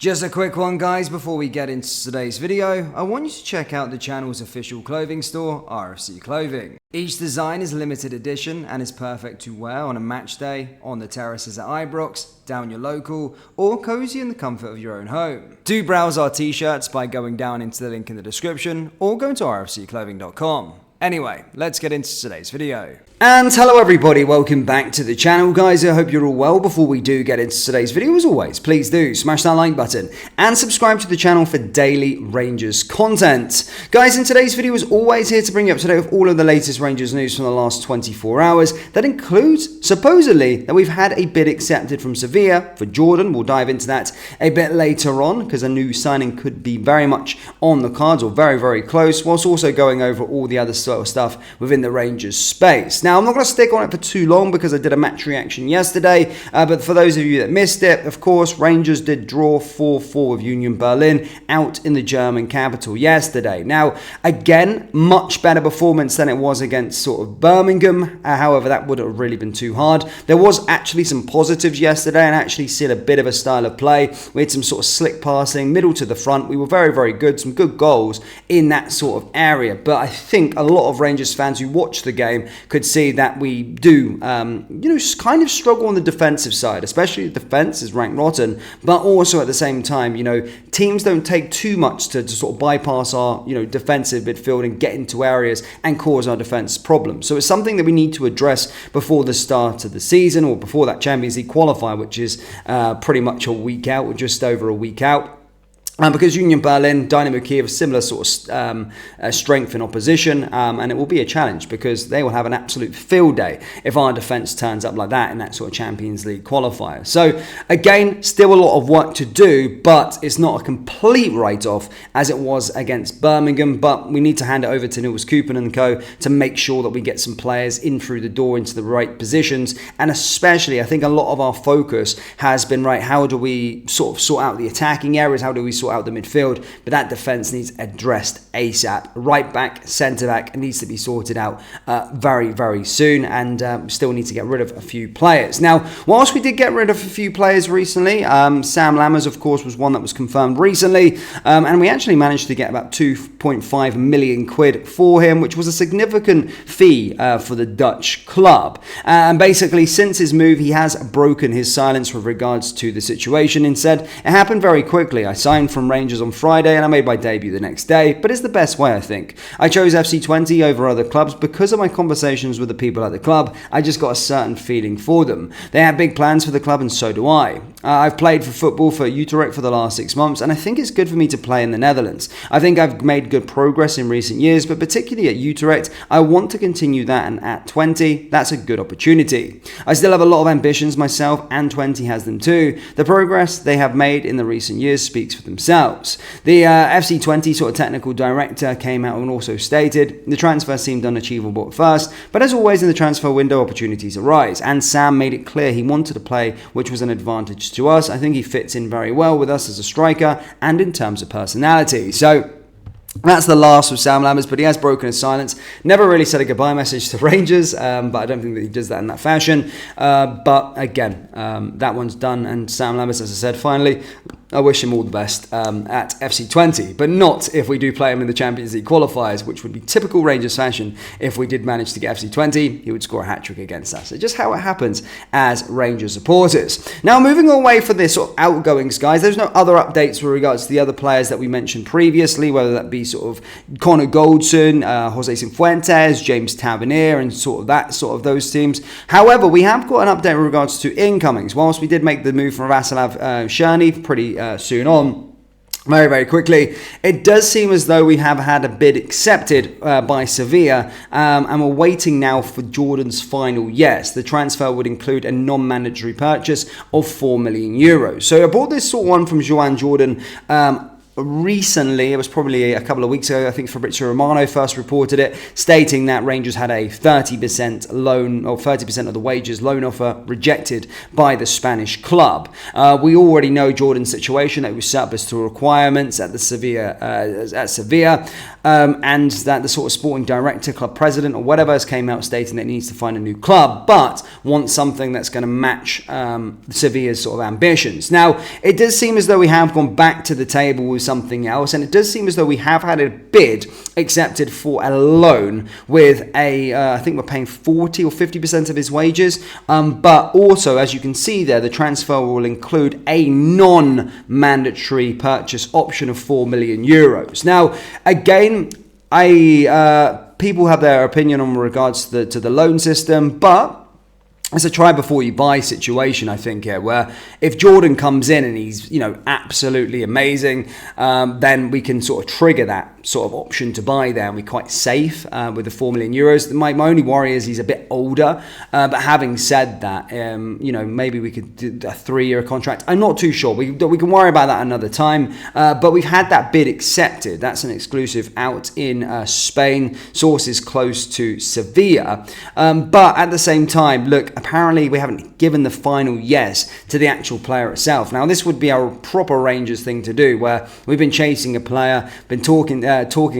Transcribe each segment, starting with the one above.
Just a quick one, guys, before we get into today's video. I want you to check out the channel's official clothing store, RFC Clothing. Each design is limited edition and is perfect to wear on a match day, on the terraces at Ibrox, down your local, or cozy in the comfort of your own home. Do browse our t-shirts by going down into the link in the description or going to rfcclothing.com. Anyway, let's get into today's video. And hello everybody, welcome back to the channel, guys. I hope you're all well. Before we do get into today's video, as always, please do smash that like button and subscribe to the channel for daily Rangers content. Guys, in today's video, as always, here to bring you up to date with all of the latest Rangers news from the last 24 hours. That includes, supposedly, that we've had a bid accepted from Sevilla for Jordan. We'll dive into that a bit later on, because a new signing could be very much on the cards, or very, very close, whilst also going over all the other sort of stuff within the Rangers space. Now, I'm not going to stick on it for too long because I did a match reaction yesterday, but for those of you that missed it, of course, Rangers did draw 4-4 with Union Berlin out in the German capital yesterday. Now, again, much better performance than it was against sort of Birmingham. However, that wouldn't have really been too hard. There was actually some positives yesterday, and actually seen a bit of a style of play. We had some sort of slick passing, middle to the front. We were very, very good. Some good goals in that sort of area. But I think a lot of Rangers fans who watched the game could see that we do, kind of struggle on the defensive side, especially the defense is ranked rotten, but also at the same time, teams don't take too much to sort of bypass our, defensive midfield and get into areas and cause our defense problems. So it's something that we need to address before the start of the season, or before that Champions League qualifier, which is pretty much a week out, or just over a week out. Because Union Berlin, Dynamo Kiev, similar sort of strength in opposition, and it will be a challenge because they will have an absolute field day if our defence turns up like that in that sort of Champions League qualifier. So again, still a lot of work to do, but it's not a complete write-off as it was against Birmingham. But we need to hand it over to Nils Koopman and co to make sure that we get some players in through the door into the right positions, and especially I think a lot of our focus has been, right, how do we sort out the attacking areas, how do we sort out the midfield, but that defense needs addressed ASAP. Right back, centre back needs to be sorted out very, very soon, and still need to get rid of a few players. Now, whilst we did get rid of a few players recently, Sam Lammers, of course, was one that was confirmed recently, and we actually managed to get about 2.5 million quid for him, which was a significant fee for the Dutch club. And basically, since his move, he has broken his silence with regards to the situation and said, it happened very quickly. I signed from Rangers on Friday and I made my debut the next day, but it's the best way, I think. I chose FC20 over other clubs because of my conversations with the people at the club. I just got a certain feeling for them. They have big plans for the club, and so do I. I've played for football for Utrecht for the last 6 months, and I think it's good for me to play in the Netherlands. I think I've made good progress in recent years, but particularly at Utrecht, I want to continue that, and at 20, that's a good opportunity. I still have a lot of ambitions myself, and 20 has them too. The progress they have made in the recent years speaks for themselves. The FC20 sort of technical director came out and also stated the transfer seemed unachievable at first, but as always in the transfer window, opportunities arise, and Sam made it clear he wanted to play, which was an advantage to us. I think he fits in very well with us as a striker and in terms of personality. So that's the last of Sam Lammers, but he has broken his silence. Never really said a goodbye message to Rangers, but I don't think that he does that in that fashion. But again, that one's done, and Sam Lammers, as I said, finally, I wish him all the best at FC20, but not if we do play him in the Champions League qualifiers, which would be typical Rangers fashion. If we did manage to get FC20, he would score a hat-trick against us. It's just how it happens as Rangers supporters. Now, moving away from this sort of outgoings, guys, there's no other updates with regards to the other players that we mentioned previously, whether that be sort of Connor Goldson, Jose Cifuentes, James Tavernier, and sort of those teams. However, we have got an update with regards to incomings. Whilst we did make the move from Vassilav Cherny pretty soon on, very, very quickly, it does seem as though we have had a bid accepted by Sevilla, and we're waiting now for Jordan's final yes. The transfer would include a non-mandatory purchase of €4 million. So I bought this sort of one from Joan Jordan recently, it was probably a couple of weeks ago, I think Fabrizio Romano first reported it, stating that Rangers had a 30% loan, or 30% of the wages loan offer rejected by the Spanish club. We already know Jordan's situation, that he was surplus to requirements at Sevilla, and that the sort of sporting director, club president, or whatever has came out stating that he needs to find a new club, but wants something that's going to match Sevilla's sort of ambitions. Now, it does seem as though we have gone back to the table with something else, and it does seem as though we have had a bid accepted for a loan with I think we're paying 40 or 50% of his wages, but also, as you can see there, the transfer will include a non-mandatory purchase option of 4 million euros. Now, again, people have their opinion on regards to the loan system, but it's a try before you buy situation, I think, here, where if Jordan comes in and he's, absolutely amazing, then we can sort of trigger that sort of option to buy there, and we're quite safe with the 4 million euros. My only worry is he's a bit older, but having said that, maybe we could do a 3-year contract. I'm not too sure. We can worry about that another time, but we've had that bid accepted. That's an exclusive out in Spain, sources close to Sevilla, but at the same time, look, apparently we haven't given the final yes to the actual player itself. Now, this would be our proper Rangers thing to do, where we've been chasing a player, been talking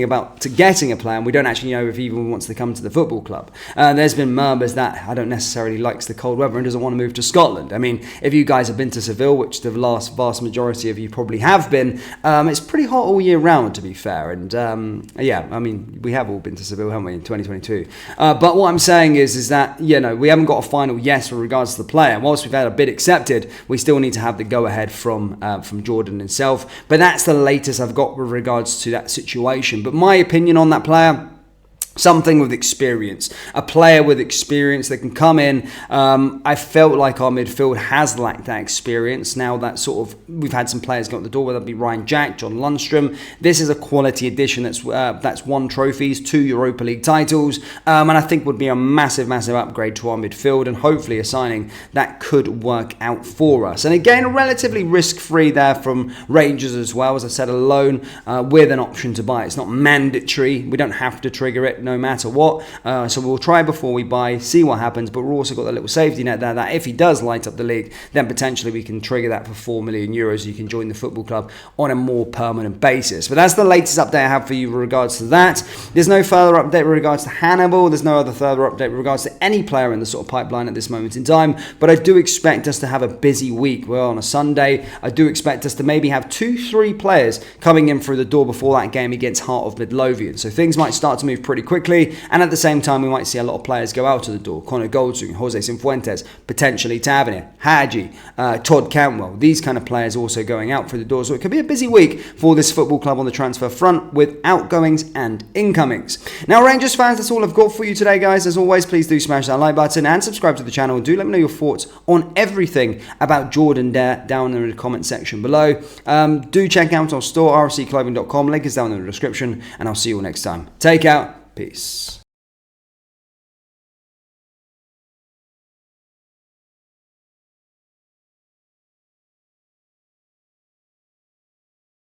about getting a player, and we don't actually know if he even wants to come to the football club. There's been murmurs that I don't necessarily likes the cold weather and doesn't want to move to Scotland. I mean, if you guys have been to Seville, which the vast majority of you probably have been, it's pretty hot all year round, to be fair. And we have all been to Seville, haven't we, in 2022? But what I'm saying is that, we haven't got a final yes with regards to the player. Whilst we've had a bid accepted, we still need to have the go-ahead from Jordan himself. But that's the latest I've got with regards to that situation. But my opinion on that player, something with experience, a player with experience that can come in. I felt like our midfield has lacked that experience. Now that we've had some players go at the door, whether it be Ryan Jack, John Lundstrom. This is a quality addition that's won trophies, 2 Europa League titles, and I think would be a massive upgrade to our midfield, and hopefully a signing that could work out for us. And again, relatively risk-free there from Rangers as well. As I said, a loan with an option to buy. It's not mandatory. We don't have to trigger it no matter what, so we'll try before we buy, see what happens, but we've also got the little safety net there that if he does light up the league, then potentially we can trigger that for 4 million euros. You can join the football club on a more permanent basis. But that's the latest update I have for you with regards to that. There's no further update with regards to Hannibal. There's no other further update with regards to any player in the sort of pipeline at this moment in time, but I do expect us to have a busy week. We're on a Sunday. I do expect us to maybe have 2-3 players coming in through the door before that game against Heart of Midlothian, so things might start to move pretty quickly, and at the same time we might see a lot of players go out of the door. Connor Goldson, Jose Cifuentes, potentially Tavernier, Hadji, Todd Cantwell, these kind of players also going out through the door, so it could be a busy week for this football club on the transfer front with outgoings and incomings. Now, Rangers fans, that's all I've got for you today, guys. As always, please do smash that like button and subscribe to the channel. Do let me know your thoughts on everything about Jordan Dare down in the comment section below. Do check out our store, rfcclothing.com. Link is down in the description, and I'll see you all next time. Take out. Peace.